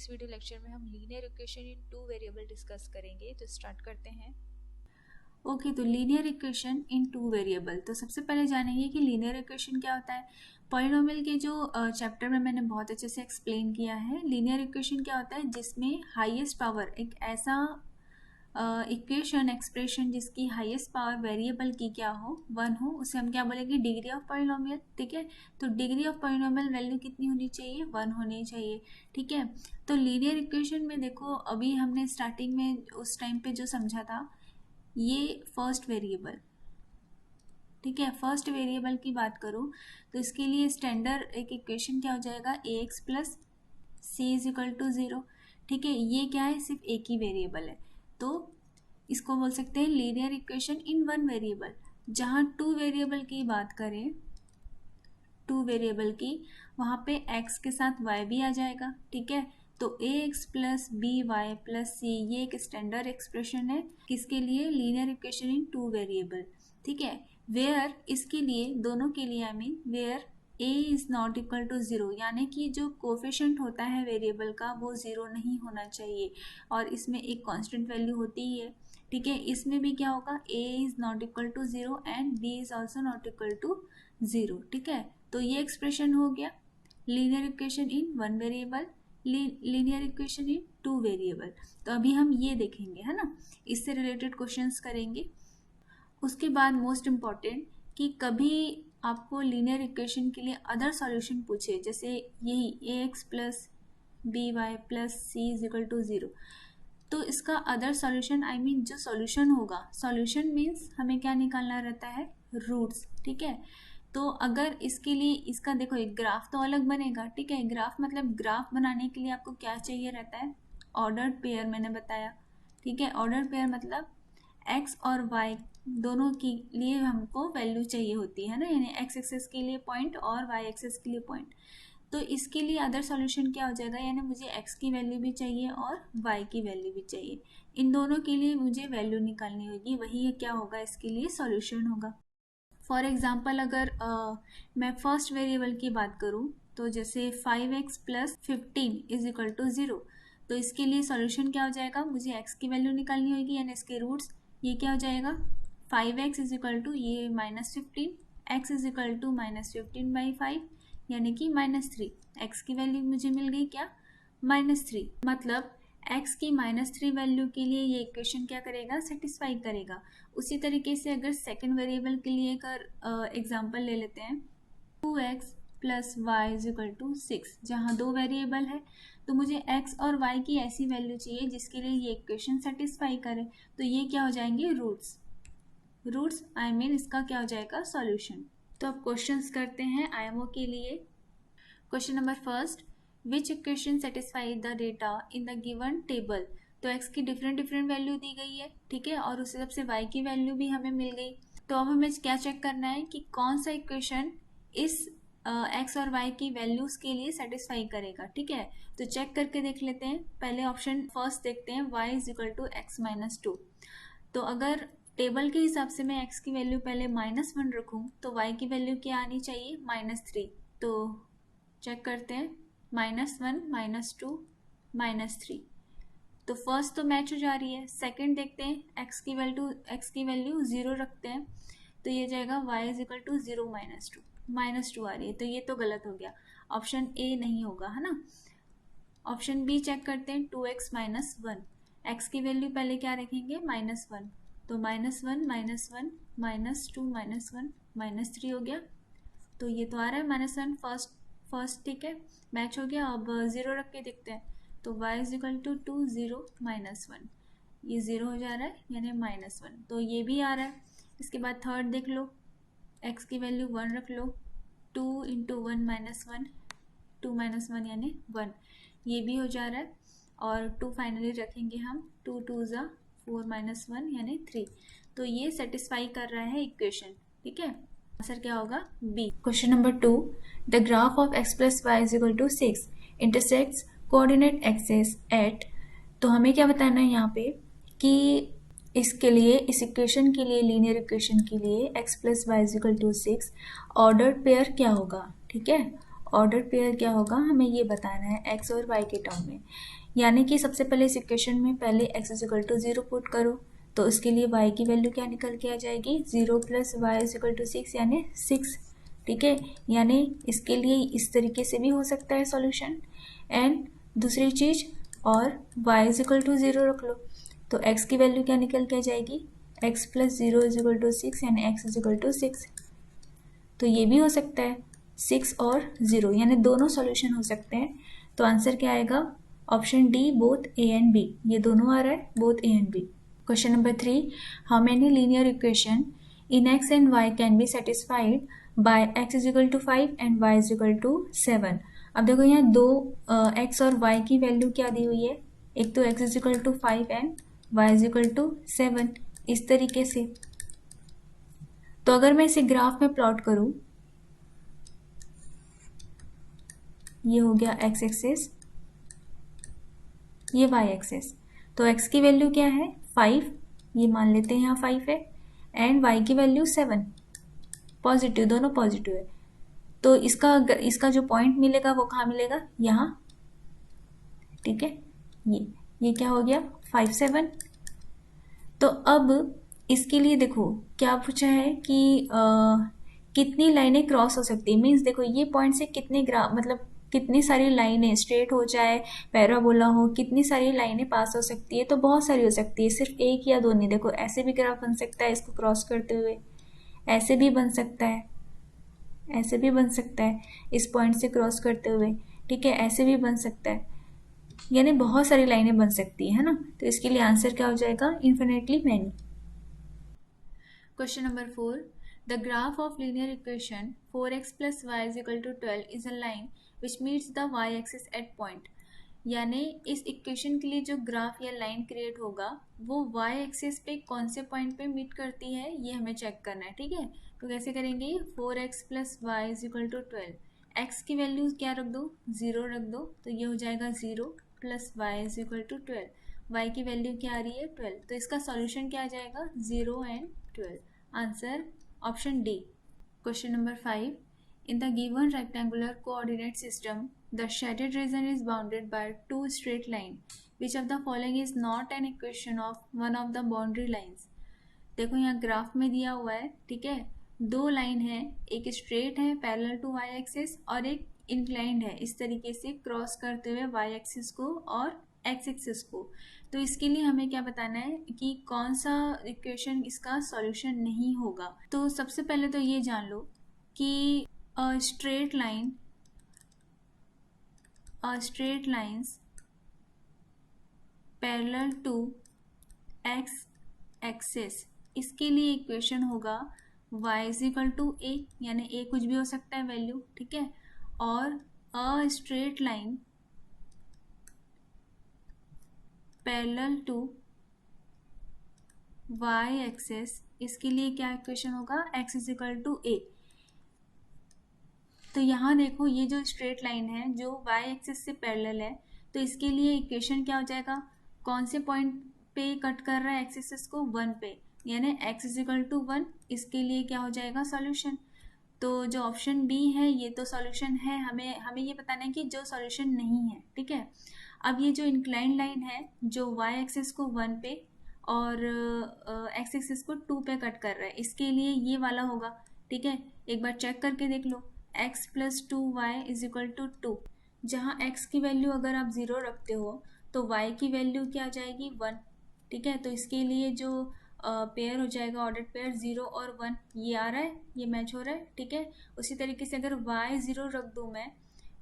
इस video lecture में हम linear equation in two variable discuss करेंगे। तो स्टार्ट करते हैं। ओके, तो linear equation in two variable, तो सबसे पहले जानेंगे कि लीनियर इक्वेशन क्या होता है। पॉलिनोमियल के जो चैप्टर में मैंने बहुत अच्छे से एक्सप्लेन किया है। लीनियर इक्वेशन क्या होता है, जिसमें हाईएस्ट पावर, एक ऐसा इक्वेशन एक्सप्रेशन जिसकी हाईएस्ट पावर वेरिएबल की क्या हो, 1 हो, उसे हम क्या बोलेंगे, डिग्री ऑफ पॉलिनोमियल। ठीक है, तो डिग्री ऑफ पॉलिनोमियल वैल्यू कितनी होनी चाहिए, 1 होनी चाहिए। ठीक है, तो लीनियर इक्वेशन में देखो, अभी हमने स्टार्टिंग में उस टाइम पे जो समझा था, ये फर्स्ट वेरिएबल, ठीक है, फर्स्ट वेरिएबल की बात करूँ तो इसके लिए स्टैंडर्ड एक इक्वेशन क्या हो जाएगा, ax plus C is equal to 0। ठीक है, ये क्या है, सिर्फ एक ही वेरिएबल है, तो इसको बोल सकते हैं linear equation in one variable. जहाँ टू वेरिएबल की बात करें, टू वेरिएबल की, वहाँ पे x के साथ y भी आ जाएगा। ठीक है, तो ax plus B Y plus C, ये एक स्टैंडर्ड एक्सप्रेशन है किसके लिए, linear equation in two variable. ठीक है, वेयर, इसके लिए, दोनों के लिए, I mean where a is not equal to 0, यानी कि जो कोफिशिएंट होता है वेरिएबल का वो 0 नहीं होना चाहिए, और इसमें एक कांस्टेंट वैल्यू होती ही है। ठीक है, इसमें भी क्या होगा, a is not equal to 0 and b is also not equal to 0। ठीक है, तो ये एक्सप्रेशन हो गया linear equation in one variable, linear equation in two variable. तो अभी हम ये देखेंगे, है ना, इससे रिलेटेड क्वेश्चंस करेंगे। उसके बाद मोस्ट इम्पॉर्टेंट, कि कभी आपको लीनियर इक्वेशन के लिए अदर सॉल्यूशन पूछे, जैसे यही ax plus B Y plus C is equal to 0, तो इसका अदर सॉल्यूशन, आई मीन जो सॉल्यूशन होगा, सॉल्यूशन मीन्स हमें क्या निकालना रहता है, रूट्स। ठीक है, तो अगर इसके लिए, इसका देखो एक ग्राफ तो अलग बनेगा। ठीक है, ग्राफ मतलब ग्राफ बनाने के लिए आपको क्या चाहिए रहता है, ऑर्डर्ड पेयर, मैंने बताया। ठीक है, ऑर्डर्ड पेयर मतलब x और y दोनों के लिए हमको वैल्यू चाहिए होती है ना, यानी x एक्सेस के लिए पॉइंट और y एक्सेस के लिए पॉइंट। तो इसके लिए अदर सॉल्यूशन क्या हो जाएगा, यानी मुझे x की वैल्यू भी चाहिए और y की वैल्यू भी चाहिए, इन दोनों के लिए मुझे वैल्यू निकालनी होगी, वही क्या होगा, इसके लिए सॉल्यूशन होगा। फॉर एग्जाम्पल, अगर मैं फर्स्ट वेरिएबल की बात करूँ, तो जैसे 5x plus 15 is equal to 0, तो इसके लिए सॉल्यूशन क्या हो जाएगा, मुझे x की वैल्यू निकालनी होगी, यानी इसके रूट्स, ये क्या हो जाएगा, 5x इज इक्वल टू ये -15, x इज इक्वल टू -15/5, यानी कि -3, x की वैल्यू मुझे मिल गई क्या, -3, मतलब x की -3 वैल्यू के लिए ये इक्वेशन क्या करेगा, सेटिस्फाई करेगा। उसी तरीके से अगर सेकंड वेरिएबल के लिए एक एग्जांपल ले लेते हैं, 2x plus Y is equal to 6, जहाँ दो वेरिएबल है, तो मुझे x और y की ऐसी वैल्यू चाहिए जिसके लिए ये इक्वेशन सेटिस्फाई करे, तो ये क्या हो जाएंगे, रूट्स, रूट्स आई मीन इसका क्या हो जाएगा, सॉल्यूशन। तो अब क्वेश्चंस करते हैं आईएमओ के लिए। Question number first, which equation satisfy the data in the given table. तो x की डिफरेंट वैल्यू दी गई है। ठीक है, और उसी हिसाब से y की वैल्यू भी हमें मिल गई। तो अब हमें क्या चेक करना है कि कौन सा इक्वेशन इस x और y की वैल्यूज के लिए सेटिस्फाई करेगा। ठीक है, तो चेक करके देख लेते हैं। पहले ऑप्शन फर्स्ट देखते हैं, y is equal to x-2। तो अगर टेबल के हिसाब से मैं x की वैल्यू पहले -1 रखूं, तो y की वैल्यू क्या आनी चाहिए, -3। तो चेक करते हैं, -1 -2 -3, तो फर्स्ट तो मैच हो जा रही है। सेकंड देखते हैं, x की वैल्यू 0 रखते हैं, तो ये जाएगा y इज इक्वल टू 0 -2 आ रही है, तो ये तो गलत हो गया, ऑप्शन ए नहीं होगा, है ना। ऑप्शन बी चेक करते हैं, 2x -1, x की वैल्यू पहले क्या रखेंगे, -1, तो -1 -1 -2 -1 -3 हो गया, तो ये तो आ रहा है -1 फर्स्ट। ठीक है, मैच हो गया। अब 0 रख के देखते हैं, तो y इज इक्वल टू 2 0 -1, ये 0 हो जा रहा है, यानी -1, तो ये भी आ रहा है। इसके बाद थर्ड देख लो, x की वैल्यू 1 रख लो, 2 × 1 -1, 2 -1 यानी 1, ये भी हो जा रहा है। और 2 फाइनली रखेंगे हम, 2 2 ज़ा 4 -1 यानी 3, तो ये सेटिस्फाई कर रहा है इक्वेशन। ठीक है, आंसर क्या होगा, B. Question number 2, the graph of x plus Y is equal to 6 intersects coordinate axes at. तो हमें क्या बताना है यहाँ पे कि इसके लिए, इस इक्वेशन के लिए, लीनियर इक्वेशन के लिए x plus Y is equal to 6 ordered pair क्या होगा। ठीक है, ऑर्डर पेयर क्या होगा हमें ये बताना है एक्स और वाई के टर्म में। यानी कि सबसे पहले इस इक्वेशन में पहले X is equal to 0 put करो, तो उसके लिए y की वैल्यू क्या निकल के आ जाएगी 0 plus Y is equal to 6 यानी 6। ठीक है, यानी इसके लिए इस तरीके से भी हो सकता है सॉल्यूशन। एंड दूसरी चीज़ और y इज इक्वल टू 0 रख लो, तो x की वैल्यू क्या निकल के आ जाएगी x plus 0 is equal to 6 यानी x इज इक्वल टू 6। तो ये भी हो सकता है 6 और 0 यानी दोनों सॉल्यूशन हो सकते हैं। तो आंसर क्या आएगा option D both A and B, ये दोनों आ रहा है both A and B. Question number 3, how many linear equation in x and y can be satisfied by x is equal to 5 and y is equal to 7। अब देखो यहाँ दो x और y की वैल्यू क्या दी हुई है, एक तो x is equal to 5 and y is equal to 7 इस तरीके से। तो अगर मैं इसे ग्राफ में प्लॉट करूं, ये हो गया x एक्सिस, ये y एक्सिस, तो x की वैल्यू क्या है 5, ये मान लेते हैं यहाँ 5 है, एंड y की वैल्यू 7, पॉजिटिव, दोनों पॉजिटिव है। तो इसका जो पॉइंट मिलेगा वो कहाँ मिलेगा यहाँ। ठीक है, ये क्या हो गया 5 7। तो अब इसके लिए देखो क्या पूछा है कि कितनी लाइनें क्रॉस हो सकती है, मीन्स देखो ये पॉइंट से कितने मतलब कितनी सारी लाइनें स्ट्रेट हो चाहे पैराबोला हो, कितनी सारी लाइनें पास हो सकती है, तो बहुत सारी हो सकती है, सिर्फ एक या दो नहीं। देखो ऐसे भी ग्राफ बन सकता है इसको क्रॉस करते हुए, ऐसे भी बन सकता है, ऐसे भी बन सकता है इस पॉइंट से क्रॉस करते हुए। ठीक है, ऐसे भी बन सकता है, यानी बहुत सारी लाइनें बन सकती है ना। तो इसके लिए आंसर क्या हो जाएगा infinitely many. Question number 4, the graph of linear equation 4x plus y is equal to 12 is a line which meets the y axis at point। यानी इस इक्वेशन के लिए जो ग्राफ या लाइन क्रिएट होगा वो y एक्सिस पे कौन से पॉइंट पे मीट करती है ये हमें चेक करना है। ठीक है, तो कैसे करेंगे 4x plus y is equal to 12, x की वैल्यू क्या रख दो 0 रख दो, तो ये हो जाएगा 0 plus Y is equal to 12, y की वैल्यू क्या आ रही है 12, तो इसका सॉल्यूशन क्या आ जाएगा 0 and 12, answer option D. Question number 5, in the given rectangular coordinate system the shaded region is bounded by two straight lines, which of the following is not an equation of one of the boundary lines। देखो यहाँ graph में दिया हुआ है, ठीक है, दो line है, एक स्ट्रेट है पैरेलल टू वाई एक्सिस और एक इंक्लाइंड है इस तरीके से क्रॉस करते हुए वाई एक्सिस को और एक्स एक्सिस को। तो इसके लिए हमें क्या बताना है कि कौन सा इक्वेशन इसका सॉल्यूशन नहीं होगा। तो सबसे पहले तो ये जान लो कि straight lines parallel to X axis, इसके लिए इक्वेशन होगा y is equal to A, यानी ए कुछ भी हो सकता है वैल्यू। ठीक है, और a straight line parallel to y axis, इसके लिए क्या इक्वेशन होगा x is equal to A. तो यहाँ देखो ये जो स्ट्रेट लाइन है जो y एक्सिस से पैरेलल है, तो इसके लिए इक्वेशन क्या हो जाएगा, कौन से पॉइंट पे कट कर रहा है एक्स एक्सिस को 1 पे, यानी x इज इक्वल टू 1, इसके लिए क्या हो जाएगा सॉल्यूशन। तो जो ऑप्शन बी है ये तो सॉल्यूशन है, हमें ये बताना है कि जो सॉल्यूशन नहीं है। ठीक है, अब ये जो इंक्लाइन लाइन है जो y एक्सिस को 1 पे और x एक्सिस को 2 पे कट कर रहा है, इसके लिए ये वाला होगा। ठीक है, एक बार चेक करके देख लो, x plus 2y is equal to 2, जहाँ x की वैल्यू अगर आप 0 रखते हो तो y की वैल्यू क्या आ जाएगी 1। ठीक है, तो इसके लिए जो पेयर हो जाएगा ऑर्डर पेयर 0 और 1, ये आ रहा है, ये मैच हो रहा है। ठीक है, उसी तरीके से अगर y 0 रख दूँ मैं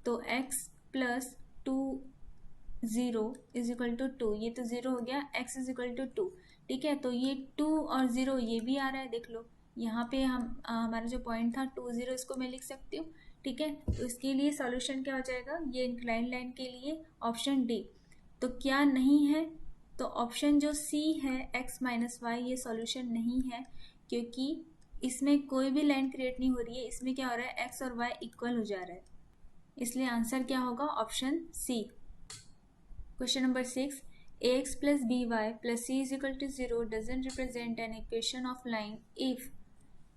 तो x plus 2 0 is equal to 2, ये तो 0 हो गया, x इज इक्वल टू 2। ठीक है, तो ये 2 और 0 ये भी आ रहा है, देख लो यहाँ पे हमारा जो पॉइंट था 2 0, इसको मैं लिख सकती हूँ। ठीक है, तो इसके लिए सॉल्यूशन क्या हो जाएगा ये इंक्लाइन लाइन के लिए ऑप्शन डी। तो क्या नहीं है, तो ऑप्शन जो सी है x माइनस वाई, ये सॉल्यूशन नहीं है क्योंकि इसमें कोई भी लाइन क्रिएट नहीं हो रही है, इसमें क्या हो रहा है x और y इक्वल हो जा रहा है, इसलिए आंसर क्या होगा option C. Question number 6, ax plus by plus c is equal to 0 doesn't represent an equation of line if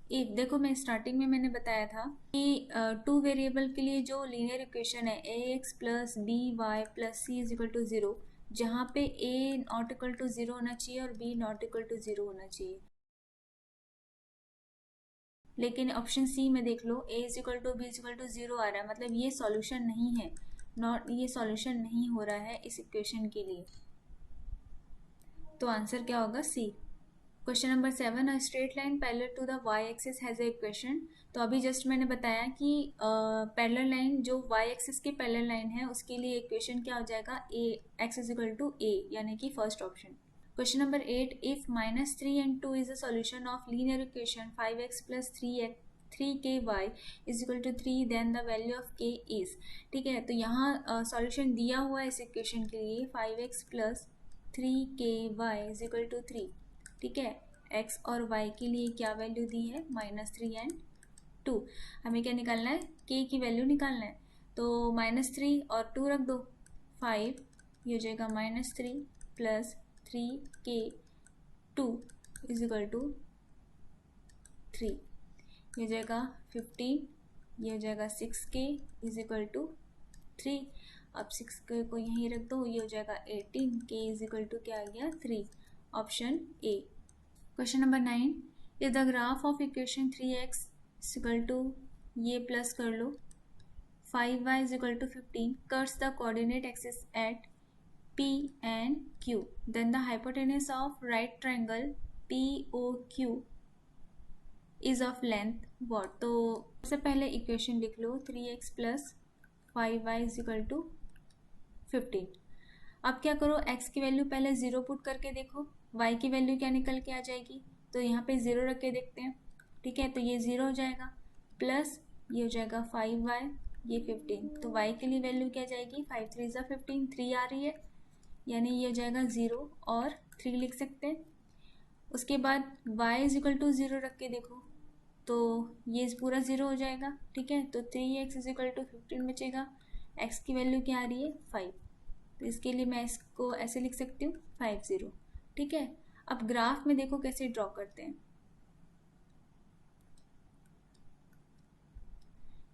if देखो मैं स्टार्टिंग में मैंने बताया था कि टू वेरिएबल के लिए जो लीनियर इक्वेशन है A X plus B Y plus C is equal to zero, जहाँ पे A not equal to zero होना चाहिए और B not equal to zero होना चाहिए। लेकिन ऑप्शन सी में देख लो A is equal to B is equal to zero आ रहा है, मतलब ये सॉल्यूशन नहीं है, नॉट ये सॉल्यूशन नहीं हो रहा है इस इक्वेशन के लिए। तो आंसर क्या होगा? C. Question number 7, a straight line parallel to the Y axis has a equation. तो अभी जस्ट मैंने बताया कि पैरेलल लाइन जो वाई एक्सिस की पैरेलल लाइन है उसके लिए इक्वेशन क्या हो जाएगा? A X is equal to A, यानी कि first option. Question number 8, if -3 and 2 is a solution of linear equation 5x plus 3ky is equal to 3, then the value of k is। ठीक है, तो यहाँ solution दिया हुआ है इस इक्वेशन के लिए 5x plus 3ky is equal to 3। ठीक है, x और y के लिए क्या वैल्यू दी है? -3 एंड 2। हमें क्या निकालना है? k की वैल्यू निकालना है। तो -3 और 2 रख दो, 5 ये हो जाएगा -3 plus 3k 2 is equal to 3, ये हो जाएगा 15, ये हो जाएगा 6k इज इक्वल टू 3। अब 6k को यहीं रख दो, ये हो जाएगा 18, k इज इक्वल टू क्या आ गया? 3, option A. Question number 9, if the graph of equation 3x is equal to, ये प्लस कर लो, 5y is equal to 15 cuts the coordinate axis at P and Q, then the hypotenuse of right triangle POQ is of length what? तो सबसे पहले equation लिख लो 3x plus 5y is equal to 15। अब क्या करो, x की value पहले 0 पुट करके देखो, y की वैल्यू क्या निकल के आ जाएगी? तो यहाँ पे 0 रख के देखते हैं। ठीक है, तो ये 0 हो जाएगा, प्लस ये हो जाएगा 5y, ये 15। तो y के लिए वैल्यू क्या जाएगी? 5 3 ज़ा 15, 3 आ रही है, यानी ये हो जाएगा 0 और 3 लिख सकते हैं। उसके बाद y इज इक्वल टू 0 रख के देखो, तो ये पूरा 0 हो जाएगा। ठीक है, तो 3x इज इक्वल टू 15 बचेगा, x की वैल्यू क्या आ रही है? 5। तो इसके लिए मैं इसको ऐसे लिख सकती हूँ 5 0। ठीक है, अब ग्राफ में देखो कैसे ड्रॉ करते हैं।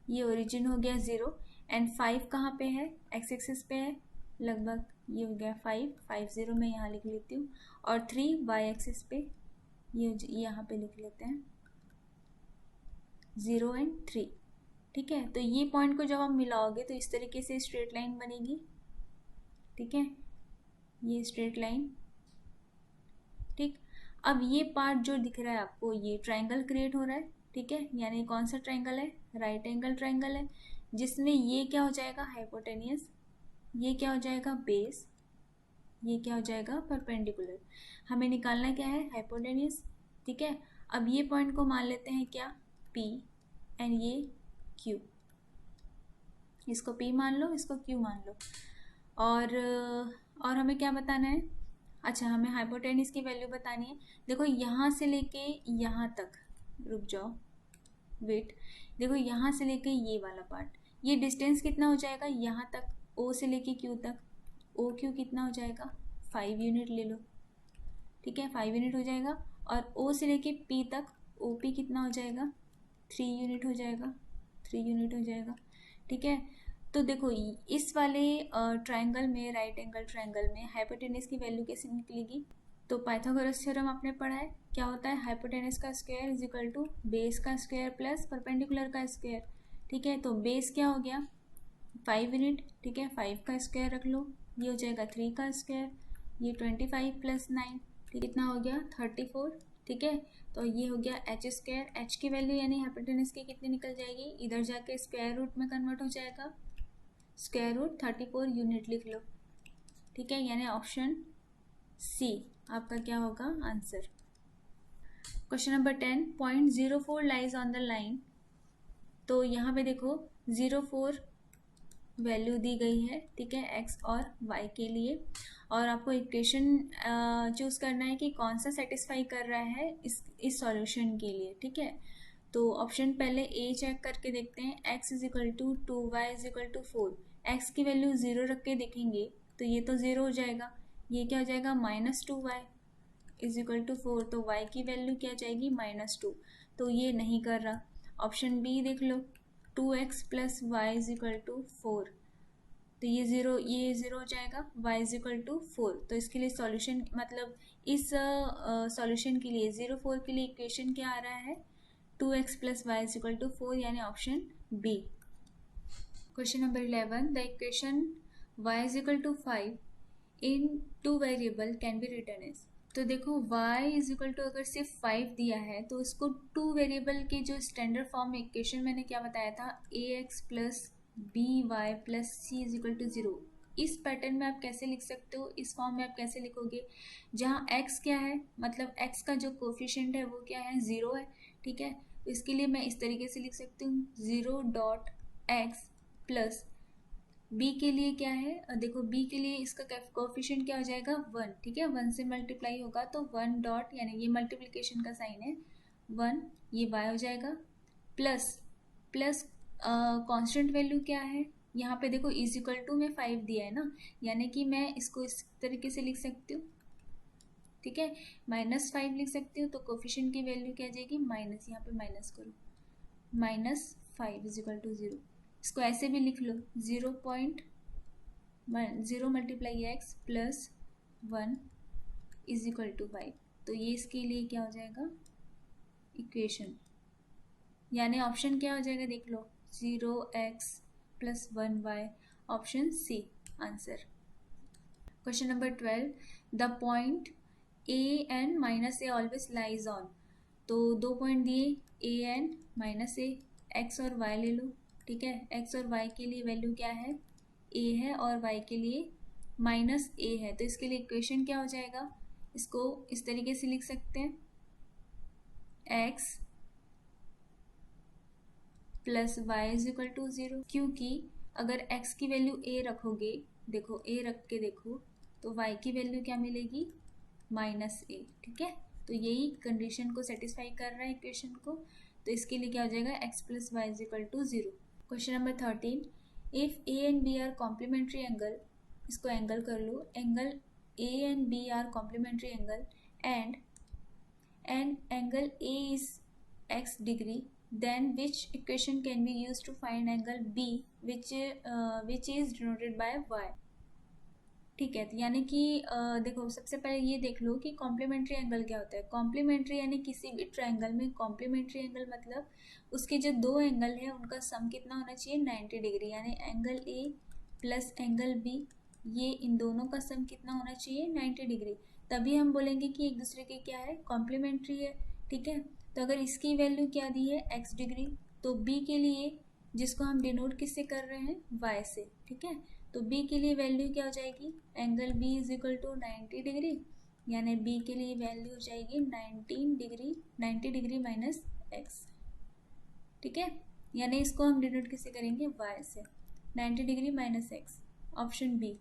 ये ओरिजिन हो गया 0 एंड 5 कहाँ पे है? x एक्सिस पे है, लगभग ये हो गया 5 0 में यहाँ लिख लेती हूँ, और 3 y एक्सिस पे, ये यहाँ पे लिख लेते हैं 0 एंड 3। ठीक है, तो ये पॉइंट को जब आप मिलाओगे तो इस तरीके से स्ट्रेट लाइन बनेगी। ठीक है, ये स्ट्रेट लाइन। ठीक, अब ये पार्ट जो दिख रहा है आपको, ये ट्राइंगल क्रिएट हो रहा है। ठीक है, यानी कौन सा ट्राइंगल है? राइट एंगल ट्राइंगल है, जिसमें ये क्या हो जाएगा? हाइपोटेनियस, ये क्या हो जाएगा? बेस, ये क्या हो जाएगा? परपेंडिकुलर। हमें निकालना क्या है? हाइपोटेनियस। ठीक है, अब ये पॉइंट को मान लेते हैं क्या? P एंड ये Q, इसको P मान लो, इसको Q मान लो। और हमें क्या बताना है? अच्छा, हमें हाइपोटेनियस की वैल्यू बतानी है। देखो यहाँ से लेके यहाँ तक, रुक जाओ, वेट, देखो यहाँ से लेके ये वाला पार्ट, ये डिस्टेंस कितना हो जाएगा? यहाँ तक O से लेके Q तक, ओ क्यू कितना हो जाएगा? 5 यूनिट ले लो। ठीक है, 5 यूनिट हो जाएगा, और O से लेके P तक ओ पी कितना हो जाएगा? 3 यूनिट हो जाएगा, 3 यूनिट हो जाएगा। ठीक है, तो देखो इस वाले ट्राइंगल में, राइट एंगल ट्राइंगल में हाइपोटेनस की वैल्यू कैसे निकलेगी? तो पाइथागोरस थ्योरम आपने पढ़ा है, क्या होता है? हाइपोटेनस का square is equal to base का स्क्वायर प्लस परपेंडिकुलर का स्क्वायर। ठीक है, तो बेस क्या हो गया? 5 यूनिट। ठीक है, 5 का स्क्वायर रख लो, ये हो जाएगा 3 का स्क्वायर, ये 25 प्लस 9, ठीक, कितना हो गया? 34। ठीक है, तो ये हो गया h स्क्वायर। h की वैल्यू यानी हाइपोटेनस की कितनी निकल जाएगी? इधर जाके स्क्वायर रूट में कन्वर्ट हो जाएगा, स्क्वायर रूट 34 यूनिट लिख लो। ठीक है, यानी ऑप्शन सी आपका क्या होगा? Answer. Question number 10, point 04 lies on the line. तो यहाँ पे देखो 04 वैल्यू दी गई है। ठीक है, x और y के लिए, और आपको इक्वेशन चूज करना है कि कौन सा सेटिस्फाई कर रहा है इस सॉल्यूशन के लिए। ठीक है, तो ऑप्शन पहले ए चेक करके देखते हैं, x is equal to 2y is equal to 4। x की वैल्यू 0 रख के देखेंगे तो ये तो 0 हो जाएगा, ये क्या हो जाएगा? -2y। इज इक्वल टू 4, तो y की वैल्यू क्या जाएगी -2, तो ये नहीं कर रहा। ऑप्शन बी देख लो, 2x plus Y is equal to 4, तो ये ज़ीरो हो जाएगा, y इज इक्वल टू 4। तो इसके लिए सॉल्यूशन मतलब इस सॉल्यूशन के लिए 0 4 के लिए इक्वेशन क्या आ रहा है, 2x plus Y is equal to 4, यानी option B. Question number 11, the equation y is equal to 5 in 2 variable can be written as. तो देखो y इज इक्वल टू अगर सिर्फ 5 दिया है तो इसको 2 वेरिएबल के जो स्टैंडर्ड फॉर्म में इक्वेशन मैंने क्या बताया था, ax plus B Y plus C is equal to 0, इस पैटर्न में आप कैसे लिख सकते हो, इस फॉर्म में आप कैसे लिखोगे, जहाँ x क्या है, मतलब x का जो कोफिशिएंट है वो क्या है, 0 है, ठीक है। तो इसके लिए मैं इस तरीके से लिख सकती हूँ 0.x प्लस b के लिए क्या है, देखो b के लिए इसका कोफिशिएंट क्या हो जाएगा 1, ठीक है, 1 से मल्टीप्लाई होगा तो 1 डॉट, यानी ये मल्टीप्लिकेशन का साइन है 1, ये y हो जाएगा, प्लस प्लस कांस्टेंट वैल्यू क्या है, यहाँ पे देखो इज इक्वल टू में 5 दिया है ना, यानी कि मैं इसको इस तरीके से लिख सकती हूँ, ठीक है, -5 लिख सकती हूँ, तो कोफिशिएंट की वैल्यू क्या आ जाएगी माइनस, यहाँ पे माइनस करो, -5 इज इक्वल टू 0। इसको ऐसे भी लिख लो 0.0 multiply x plus 1 is equal to 5, तो ये इसके लिए क्या हो जाएगा इक्वेशन, यानी ऑप्शन क्या हो जाएगा देख लो 0x plus 1y, option C answer. Question number 12, the point a n minus a always lies on, तो 2 पॉइंट दिए a n minus a, x और वाई ले लो, ठीक है, x और y के लिए वैल्यू क्या है, a है, और y के लिए -a है, तो इसके लिए इक्वेशन क्या हो जाएगा, इसको इस तरीके से लिख सकते हैं x plus Y is equal to 0, क्योंकि अगर x की वैल्यू a रखोगे, देखो a रख के देखो, तो y की वैल्यू क्या मिलेगी -a, ठीक है, तो यही कंडीशन को सेटिस्फाई कर रहा है इक्वेशन को, तो इसके लिए क्या हो जाएगा x plus Y is equal to 0। Question number 13, if A and B are complementary angle, इसको एंगल कर लो, angle A and B are complementary angle and angle A is x degree, then which equation can be used to find angle b which is denoted by y, ठीक है। तो यानी कि देखो सबसे पहले ये देख लो कि कॉम्प्लीमेंट्री एंगल क्या होता है, कॉम्प्लीमेंट्री यानी किसी भी ट्रायंगल में कॉम्प्लीमेंट्री एंगल मतलब उसके जो दो एंगल है उनका सम कितना होना चाहिए 90 डिग्री, यानी angle A plus angle B, ये इन दोनों का सम कितना होना चाहिए 90 डिग्री, तभी हम बोलेंगे कि एक दूसरे के क्या है कॉम्प्लीमेंट्री है, ठीक है। तो अगर इसकी वैल्यू क्या दी है x डिग्री, तो b के लिए जिसको हम डिनोट किससे कर रहे हैं y से, ठीक है, तो b के लिए वैल्यू क्या हो जाएगी, angle b is equal to 90 degree, यानी b के लिए वैल्यू हो जाएगी 90 डिग्री माइनस x, ठीक है, यानी इसको हम डिनोट किससे करेंगे y से, 90 degree minus x, option B.